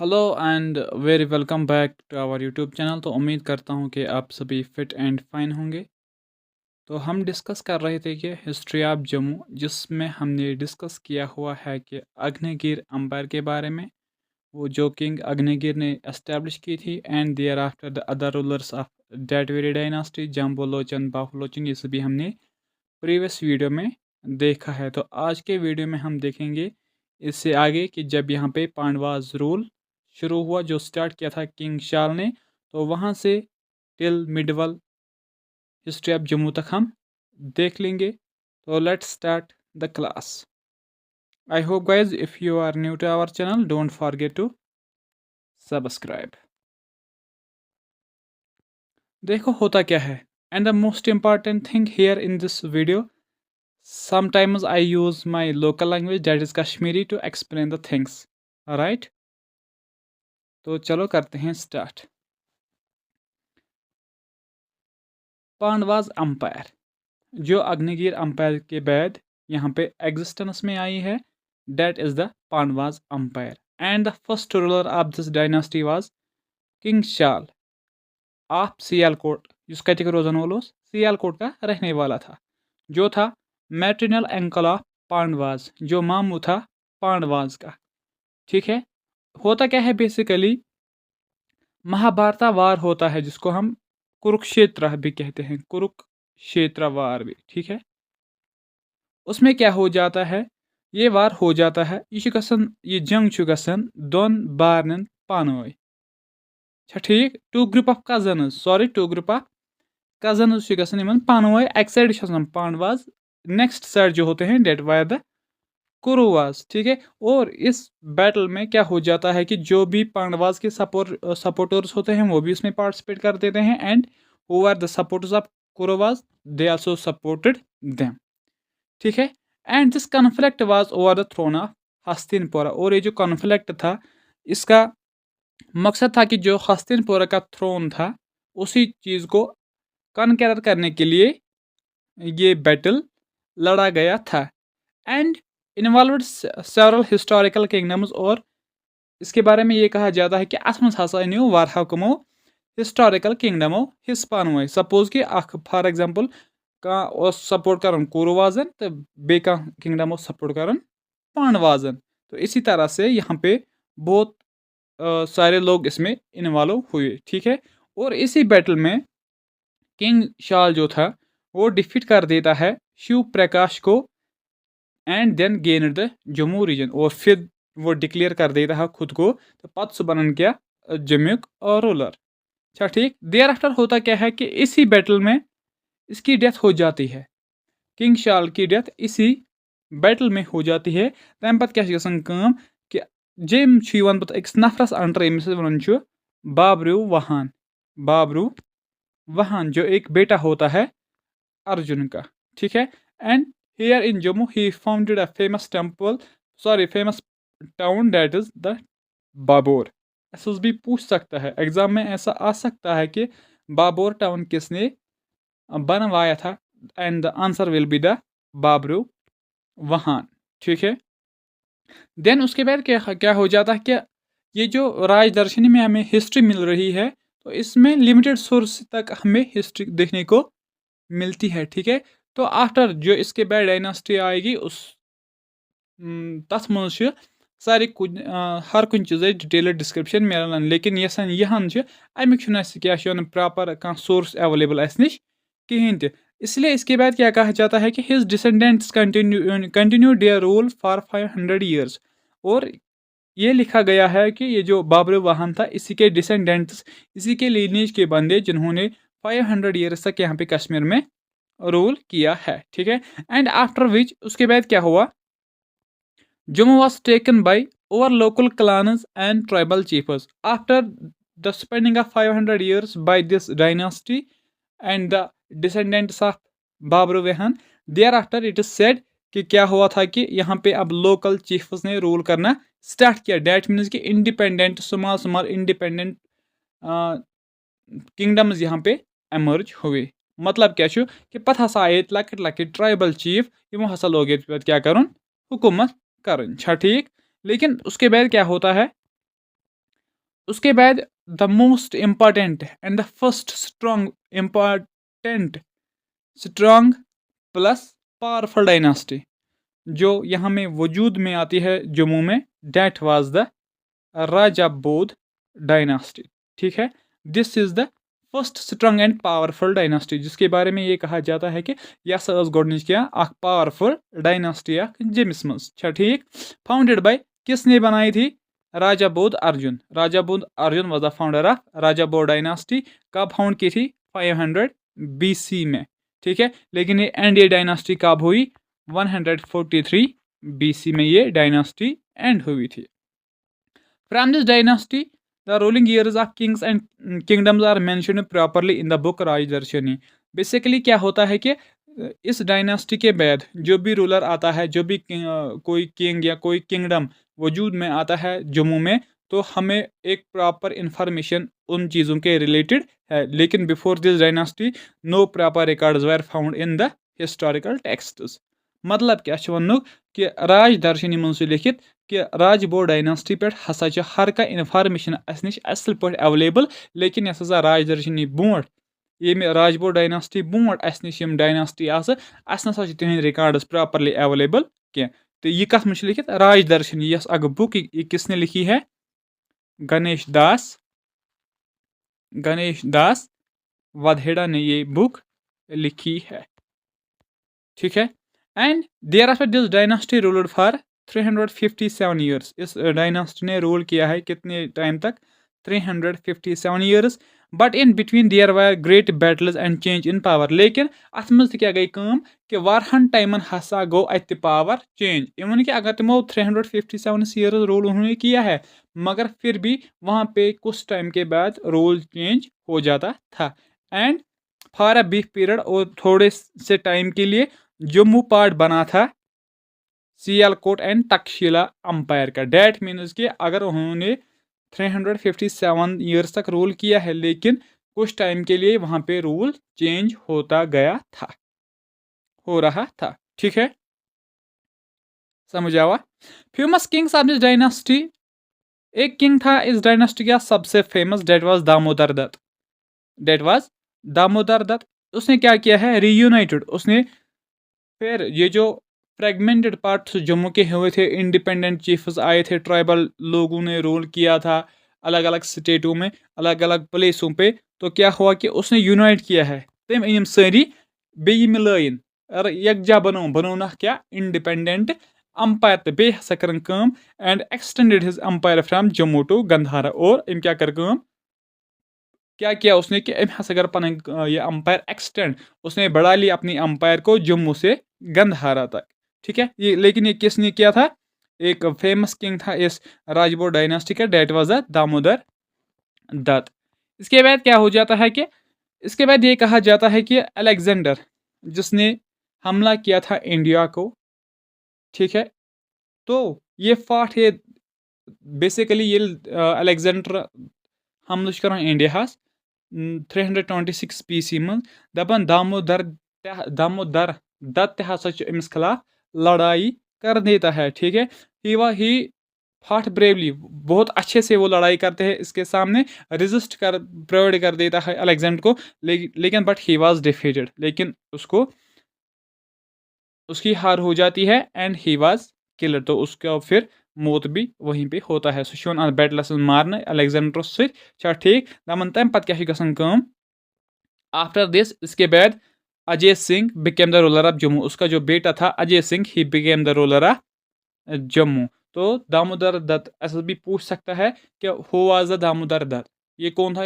Hello and very welcome back to our YouTube channel. तो उम्मीद करता हूँ कि आप सभी फिट एंड फाइन होंगे। तो हम डिस्कस कर रहे थे कि हिस्ट्री ऑफ जम्मू, जिसमें हमने डिस्कस किया हुआ है कि अग्निगिर अंपायर के बारे में, वो जो किंग अग्निगिर ने एस्टेब्लिश की थी, and thereafter the other rulers of that very dynasty, Jambulochan, Bahulochan, ये सभी हमने प्रीवियस वीडियो में देखा है। तो आज के वीडियो में हम देखेंगे इससे आगे कि जब यहाँ पे पांडवाज रूल शुरू हुआ, जो स्टार्ट किया था किंग शाल ने, तो वहाँ से till medieval history of Jammu तक हम देख लेंगे। तो let's start the class. I hope guys if you are new to our channel, don't forget to subscribe. देखो होता क्या है, and the most important thing here in this video, sometimes I use my local language, that is Kashmiri, to explain the things. Alright, तो चलो करते हैं start. Pandavas umpire, जो अग्निगिर umpire के बाद यहाँ पे एग्जिस्टेंस में आई है, that is the Pandavas empire, and the first ruler of this dynasty was King Shal of Sialkot, जिस कतिक रोजन वोल सियालकोट का रहने वाला था, जो था मैट्रिनल एंकल ऑफ पांडवाज, जो मामू था पांडवाज का। ठीक है, होता क्या है बेसिकली, महाभारता वार होता है, जिसको हम कुरुक्षेत्र भी कहते हैं, कुरुक्षेत्र वार भी। ठीक है, उसमें क्या हो जाता है, ये वार हो जाता है, ये जंग गसन दोन बारन पानवे। ठीक, two group of cousins, sorry two group of cousins गसन पानवे। एक साइड पांडवाज, नेक्स्ट साइड जो होते हैं डेट वायर द कुरुवास। ठीक है, और इस बैटल में क्या हो जाता है कि जो भी पांडवास के सपोर्टर्स होते हैं वो भी इसमें पार्टिसिपेट कर देते हैं, and who are the supporters of Kauravas, they also supported them. ठीक है, and this conflict was over the throne of Hastinapura. और ये जो कॉन्फ्लिक्ट था, इसका मकसद था कि जो हस्तिनपुरा का थ्रोन था, उसी चीज़ को कनकर करने के लिए ये बैटल लड़ा गया था, and involved several historical kingdoms. और इसके बारे में ये कहा जाता है कि अत मज हसा न्यू वारहा कमो हिस्टोरिकल किंगडमो हिस्स पानवे। सपोज कि फॉर एग्जांपल कह सपोर्ट कर कुरुवाजन, तो बे किंगडम सपोर्ट कर पांडवाजन। तो इसी तरह से यहाँ पे बहुत सारे लोग इसमें इन्वॉल्व हुए। ठीक है, और इसी बैटल में किंग शाल जो था वो डिफीट कर देता है शिव प्रकाश को, and then gain the Jammu region. और फिर वो डिक्लेयर कर देता है खुद को, तो पत सु बनन क्या जम्मू और रूलर। अच्छा ठीक, देयर आफ्टर होता क्या है कि इसी बैटल में इसकी डेथ हो जाती है, किंग शाल की डेथ इसी बैटल में हो जाती है। तम पत क्या गसान कि जेम पत अकिस नफरस अंडर, यमिस वन बाबरू वहान, बाबरू वहान, जो एक बेटा होता है अर्जुन का। ठीक है, and here in Jammu he founded a famous temple, sorry famous town, that is the Babor. ऐसा भी पूछ सकता है एग्जाम में, ऐसा आ सकता है कि बाबोर टाउन किसने बनवाया था, and the answer will be the Babruvahan. ठीक है, देन उसके बाद क्या क्या हो जाता है कि ये जो राजदर्शनी में हमें हिस्ट्री मिल रही है, तो इसमें लिमिटेड सोर्स तक हमें हिस्ट्री देखने को मिलती है। ठीक है, तो आफ्टर जो इसके बाद डायनास्टी आएगी, उस तथ मज सारी कुछ हर कुछ चीज़ डिटेल डिस्क्रिप्शन मिलान, लेकिन यसान यहान अमिक क्या प्रॉपर कह सोर्स अवेलेबल अस नश कहें त। इसलिए इसके बाद क्या कहा जाता है कि his descendants continue their rule for 500 years. और ये लिखा गया है कि ये जो बाबर वाहन था, इसी के डिसेंडेंट्स, इसी के लीनेज के बंदे, जिन्होंने 500 ईयर्स तक यहाँ पे कश्मीर में रूल किया है। ठीक है, एंड आफ्टर विच उसके बाद क्या हुआ, Jammu was taken by over local clans and tribal chiefs. After the spending of 500 years by this dynasty and the descendants of Babur Vehan, thereafter it is said कि क्या हुआ था कि यहाँ पे अब लोकल चीफ्स ने रूल करना स्टार्ट किया। डैट मीन्स कि independent small small independent kingdoms यहाँ पे एमर्ज हुए। मतलब क्या कि पत हसा आये लकट लकट ट्राइबल चीफ, यमो हसा लोग क्या कर हुकूमत करन। अच्छा ठीक, लेकिन उसके बाद क्या होता है उसके बाद the most important and the first strong plus powerful dynasty जो यहाँ में वजूद में आती है जम्मू में, date was the Raja Bodh dynasty. ठीक है, this is the first strong and powerful dynasty जिसके बारे में ये कहा जाता है कि यह गोडनिच क्या पावरफुल डायनास्टी जमिस मज। ठीक, फाउंडेड बाय किसने बनाई थी? राजा Bodh Arjun. Raja Bodh Arjun was the founder of Raja Bodh dynasty. कब फाउंड की थी? 500 BC में। ठीक है, लेकिन ये एंड ये डायनास्टी कब हुई? 143 BC में ये डायनास्टी एंड हुई थी। From this dynasty the ruling years of kings and kingdoms are mentioned properly in the book Rajdarshani. Basically क्या होता है कि इस डायनास्टी के बाद जो भी रूलर आता है, जो भी कोई किंग या कोई किंगडम वजूद में आता है जम्मू में, तो हमें एक प्रॉपर इंफॉर्मेशन उन चीज़ों के रिलेटेड है। लेकिन before this dynasty no proper records were found in the historical texts. मतलब क्या वनुक कि राजदर्शनी मन लिखित कि राज बोध डायनास्टी पे हसा हर कह इन्फॉर्मेशन अस नश असल पे अवेलेबल, लेकिन यस हसा राजदर्शनी बोट ये राज बोध डायनास्टी बोट अस नश डायनास्टी अस नसा तिहंद रिकॉर्ड्स प्रॉपरली अवेलेबल कह। तो ये कत में लिखित? राजदर्शनी, यस अग बुक ये किसने लिखी है? गणेश दास वधेड़ा ने ये बुक लिखी है। ठीक है, and thereafter this dynasty ruled for 357 years. इस डायनास्टी ने रूल किया है कितने टाइम तक? 357 years. But in between there were great battles and change in power. लेकिन अत मज क्या गई काम कि वारहन टाइमन हसा गो अत पावर चेंज। इवन कि अगर तिमो 357 ईयर्स रूल उन्होंने किया है, मगर फिर भी वहाँ पे कुछ टाइम के बाद रूल चेंज हो जाता था। And for a brief period, और थोड़े से टाइम के लिए जम्मू पार्ट बना था सियालकोट एंड तक्षशिला अंपायर का। डेट मीन्स कि अगर उन्होंने 357 ईयर्स तक रूल किया है, लेकिन कुछ टाइम के लिए वहां पे रूल चेंज होता गया था, हो रहा था। ठीक है, समझ आवा? Famous kings of this dynasty, एक किंग था इस डायनास्टी का सबसे famous, that was Damodar Datta. उसने क्या किया है? रीयूनाइटेड, उसने फिर ये जो फ्रेगमेंटेड पार्ट्स जम्मू के हुए थे, इंडिपेंडेंट चीफ्स आए थे, ट्राइबल लोगों ने रूल किया था अलग अलग स्टेटों में, अलग अलग प्लेसों पे, तो क्या हुआ कि उसने यूनाइट किया है तम इन सारी बे मिलाइन यकजा बनो ना क्या इंडिपेंडेंट अंपायर, तो बे हसा कर and extended his empire from Jammu to Gandhara. और इम क्या कर क्या किया उसने कि अम हसा कर पन ये अंपायर एक्सटेंड, उसने बढ़ा लिया अपनी अंपायर को जम्मू से गंधारा तक। ठीक है, ये लेकिन ये किसने किया था? एक फेमस किंग था इस राजपूत डायनास्टी का, डेट वाज दामोदर दत्त। इसके बाद क्या हो जाता है कि इसके बाद ये कहा जाता है कि अलेक्जेंडर जिसने हमला किया था इंडिया को, ठीक है, तो ये फाट है बेसिकली ये अलेक्जेंडर हमला कर इंडिया 326 BC मन दपान दामोदर दत्त हसा अमिस खिलाफ लड़ाई कर देता है। ठीक है, ही फाट ब्रेवली, बहुत अच्छे से वो लड़ाई करते हैं इसके सामने, रेजिस्ट कर प्रोवाइड कर देता है अलेक्जेंडर को, लेकिन बट ही वाज डिफीटेड, लेकिन उसकी हार हो जाती है एंड ही वाज किल्ड, तो उसका फिर मौत भी वहीं पे होता है। सो बैटलस मारने अलेक्जेंडर से। ठीक, दपन तम पत क्या गम आफ्टर दिस, इसके बाद Ajay Singh became the ruler of Jammu. उसका जो बेटा था Ajay Singh, he became the ruler of Jammu. तो दामोदर दत्त ऐसा भी पूछ सकता है कि who was the Damodar Datt, ये कौन था?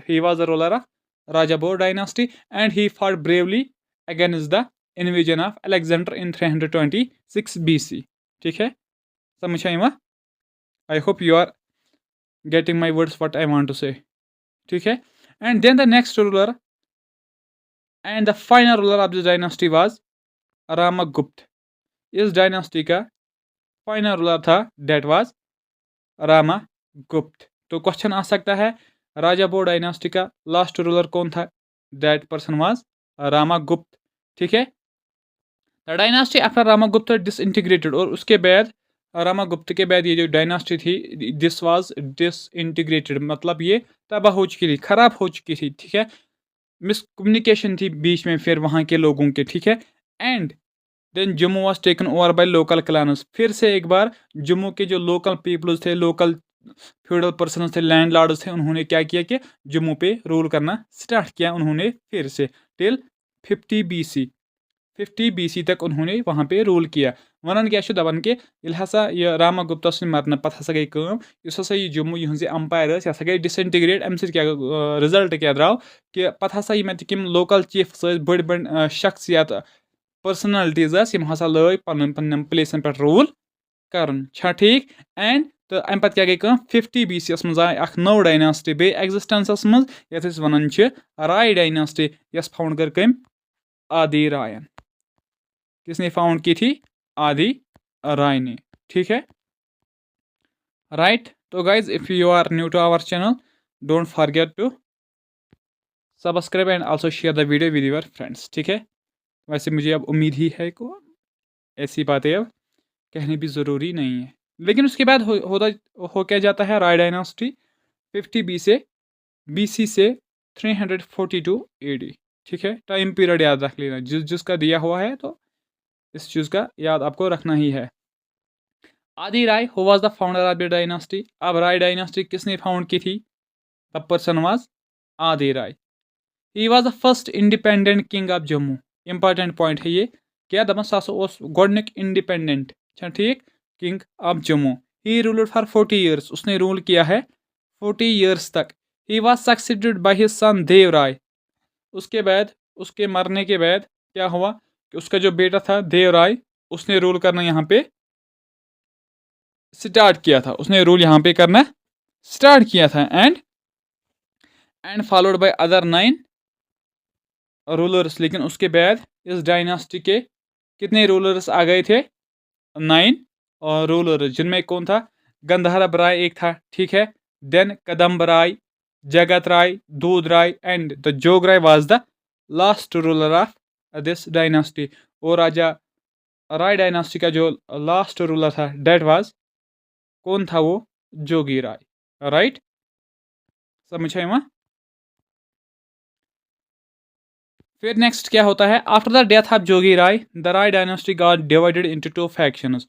He was the ruler of Raja Bodh dynasty and he fought bravely against the invasion of Alexander in 326 BC। ठीक है, समझ आई? I hope you are getting my words what I want to say. ठीक है, and then the next ruler and the final ruler of this dynasty was Ramgupta. इस dynasty का final ruler था, that was Ramgupta. तो क्वेश्चन आ सकता है राजा Bodh dynasty का last ruler कौन था? That person was Ramgupta. ठीक है, the dynasty after Ramgupta disintegrated, और उसके बाद रामागुप्त के बाद ये जो डायनास्टी थी दिस वाज डिसइंटीग्रेटेड, मतलब ये तबाह हो चुकी थी, खराब हो चुकी थी, ठीक है। मिसकम्युनिकेशन थी बीच में फिर वहाँ के लोगों के, ठीक है। And then Jammu was taken over by local clans, फिर से एक बार जम्मू के जो लोकल पीपल्स थे, लोकल फ्यूडल पर्सन थे, लैंड लॉर्ड्स थे, उन्होंने क्या किया कि जम्मू पे रूल करना स्टार्ट किया उन्होंने फिर से टिल 50 BC तक उन्होंने वहाँ पे रूल किया। वनान क्या दपान कि यह हसा यह रामागुप्ता मरने पत हसा गई कम, इस हसा यह जम्मू यह अम्पायर यह हसा गई डिसइंटीग्रेट। अम क्या रिजल्ट क्या द्राव कि पत हसा यम किम लोकल चीफ्स बड़ बड़ शख्सियत पर्सनैलिटीज यम हसा लग पन्न प्लेसन पे रूल करन, ठीक। एंड तो अम पत क्या गई 50 BC मज आय अख नौ डायनास्टी बे एग्जिस्टेंसस मज यथ वनान राय डायनास्टी, यस फाउंड कर कम आदि रायन। किसने फाउंड की थी? आदि राय ने, ठीक है, राइट। तो guys if you are new to our channel, don't forget to subscribe and also share the video with your friends, ठीक है। वैसे मुझे अब उम्मीद ही है को ऐसी बातें अब कहनी भी ज़रूरी नहीं है। लेकिन उसके बाद हो क्या जाता है, राय डायनास्टी 50 BC से 342 AD, ठीक है। टाइम पीरियड याद रख लेना जिसका दिया हुआ है, तो इस चीज़ का याद आपको रखना ही है। Adi Rai who was the founder of the dynasty, अब राय डायनास्टी किसने फाउंड की थी? The person was Adi Rai. He was the first independent king of Jammu. Important point है ये, क्या दपन गोडनिक इंडिपेंडेंट, ठीक, king of Jammu. He ruled for 40 years, उसने रूल किया है 40 ईयर्स तक। He was succeeded by his son Dev Rai. उसके बाद, उसके मरने के बाद क्या हुआ कि उसका जो बेटा था देव राय, उसने रूल करना यहाँ पे स्टार्ट किया था, उसने रूल यहाँ पे करना स्टार्ट किया था। And followed by other 9 rulers. लेकिन उसके बाद इस डायनास्टी के कितने रूलर्स आ गए थे? 9 रूलर्स, जिनमें कौन था? गंधर्व राय एक था, ठीक है। देन कदम्ब राय, जगत राय, दूध राय and the Jog Rai was the last ruler of this dynasty. और राजा राय डायनास्टी का जो लास्ट रूलर था डेट वाज, कौन था वो? जोगी राय, राइट। समझ है वहाँ। फिर नेक्स्ट क्या होता है? After the death of Jogi Rai, the Rai dynasty got divided into 2 factions.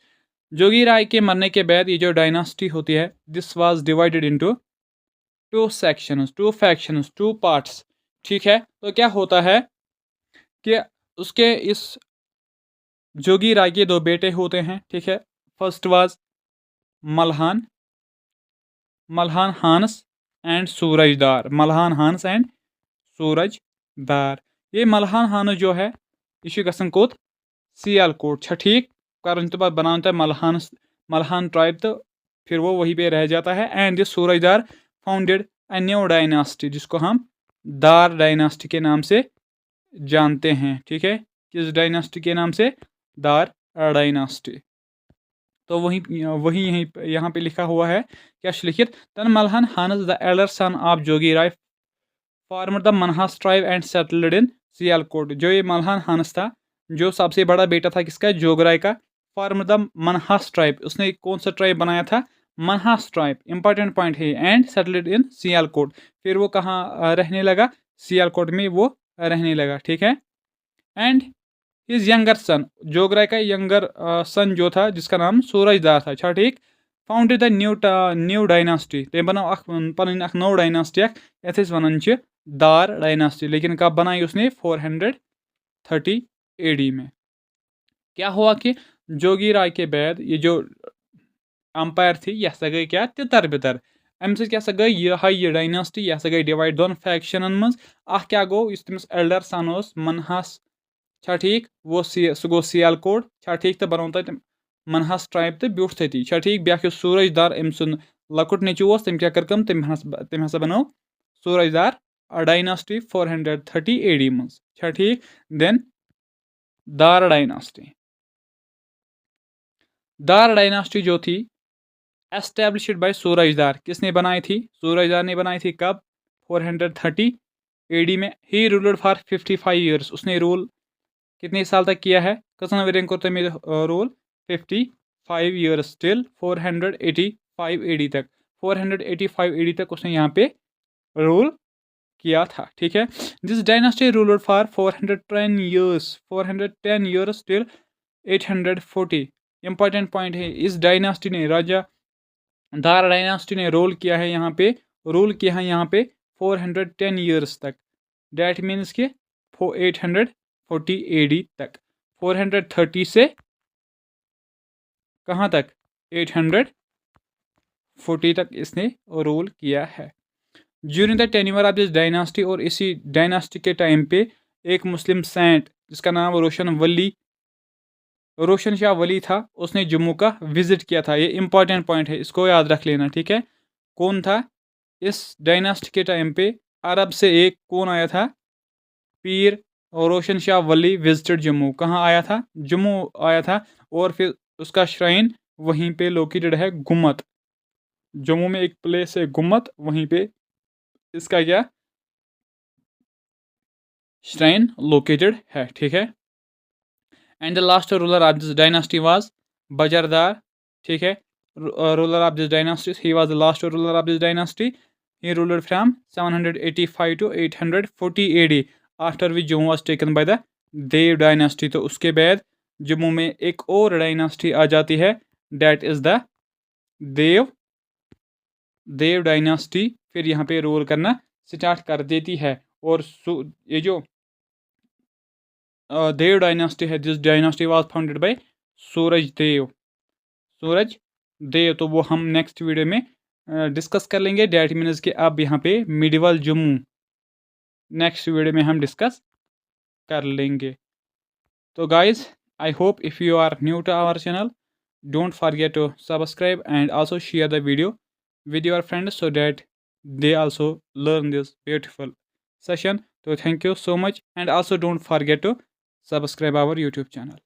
जोगी राय के मरने के बाद ये जो डायनास्टी होती है, this was divided into 2 sections, 2 factions, 2 parts, ठीक है। तो क्या होता है कि उसके इस जोगी राय के 2 बेटे होते हैं, ठीक है। First was Malhan, Malhan Hans and Surajdar, Malhan Hans and Surajdar. ये मल्हान हानस जो है यह गसन कोत सियालकोट, ठीक, कर तो पत बनान मल्हान ट्राइब, तो फिर वो वहीं पे रह जाता है। And this Surajdar founded a new dynasty, जिसको हम दार डायनास्टी के नाम से जानते हैं, ठीक है। किस डायनास्टी के नाम से? दार डायनास्टी। तो वहीं वहीं यहीं यहाँ पे लिखा हुआ है, क्या लिखित? Then Malhan Hans the elder son of Jogi Rai former the Manhas tribe and settled in Sialkot. जो ये मल्हान हानस था, जो सबसे बड़ा बेटा था किसका? जोगराय का। फॉर्मर द मनहास ट्राइब, उसने कौन सा ट्राइब बनाया था? मनहास ट्राइब, इंपॉर्टेंट पॉइंट है। एंड सेटल्ड इन सियालकोट, फिर वो कहाँ रहने लगा? सियालकोट में वो रहने लगा, ठीक है। एंड हिज यंगर सन, जोगराय का यंगर सन जो था, जिसका नाम सूरजदार था, अच्छा, ठीक, फाउंडेड द न्यू डायनास्टी। ते बनाओ पन नौ डायनास्टी यथ वन दार डायनास्टी। लेकिन कब बनाई उसने? 430 AD में। क्या हुआ कि जोगी राय के बाद ये जो अंपायर थी यह हसा गई क्या? तितर बितर। अम क्या गई यह डायनास्टी, यह हसा गई डिवाइड 2 फैक्शनन मज। क्या गो तमिस एल्डर सन मनहास, छा ठीक, वो सह गो सियालकोट, छा ठीक, तो बनो तक मनहास ट्राइब तो ब्यूठ थी, छा ठीक। ब्या सूरजदार अम सुन लकुट नेचू तम क्या कर कम, तम हसा बनो सूरजदार डायनास्टी 430 AD मज, छा ठीक। देन दार डायनास्टी, दार डायनास्टी जो थी एस्टेब्लिश्ड बाय सूरजदार, किसने बनाई थी? सूरजदार ने बनाई थी। कब? 430 AD में। ही रूल्ड फॉर 55 ईयर्स, उसने रूल कितने साल तक किया है? कसन वेरियन को तमें रूल 55 5 ईयर्स टिल 485 AD तक, 485 AD तक उसने यहाँ पे रूल किया था, ठीक है। This dynasty ruler for 410 years till 840। Important point है, इस डायनास्टी ने, राजा दारा डायनास्टी ने रूल किया है यहाँ पे 410 ईयर्स तक। डैट मीन्स कि 840 AD तक, 430 से कहाँ तक, 840 तक इसने रूल किया है। During the tenure of this dynasty, और इसी डायनास्टी के टाइम पे एक मुस्लिम सेंट जिसका नाम रोशन शाह वली था, उसने जम्मू का विजिट किया था। ये इंपॉर्टेंट पॉइंट है, इसको याद रख लेना, ठीक है। कौन था इस डायनास्टी के टाइम पे, अरब से एक कौन आया था, पीर और रोशन शाह वली विजिटेड जम्मू। कहाँ आया था, जम्मू आया था, और फिर उसका श्राइन वहीं पे लोकेटेड है, गुम्मत। जम्मू में एक प्लेस है गुम्मत, वहीं पे इसका क्या श्राइन लोकेटेड है, ठीक है। And the last ruler of this dynasty was Bajardar, ठीक है। Ruler of this dynasty, he was the last ruler of this dynasty. He ruler from 785 to 840 AD, after which Jammu was taken by the Dev dynasty. तो उसके बाद जम्मू में एक और dynasty आ जाती है, that is the Dev dynasty. फिर यहाँ पे रूल करना स्टार्ट कर देती है। और ये जो देव डायनास्टी है, this dynasty was founded by Suraj Dev. तो वो हम नेक्स्ट वीडियो में डिस्कस कर लेंगे। डैट मीन्स कि अब यहाँ पे मिडिवल जम्मू नेक्स्ट वीडियो में हम डिस्कस कर लेंगे। तो guys, I hope if you are new to our channel, don't forget to subscribe and also share the video with your friends so that they also learn this beautiful session. So thank you so much, and also don't forget to subscribe our YouTube channel.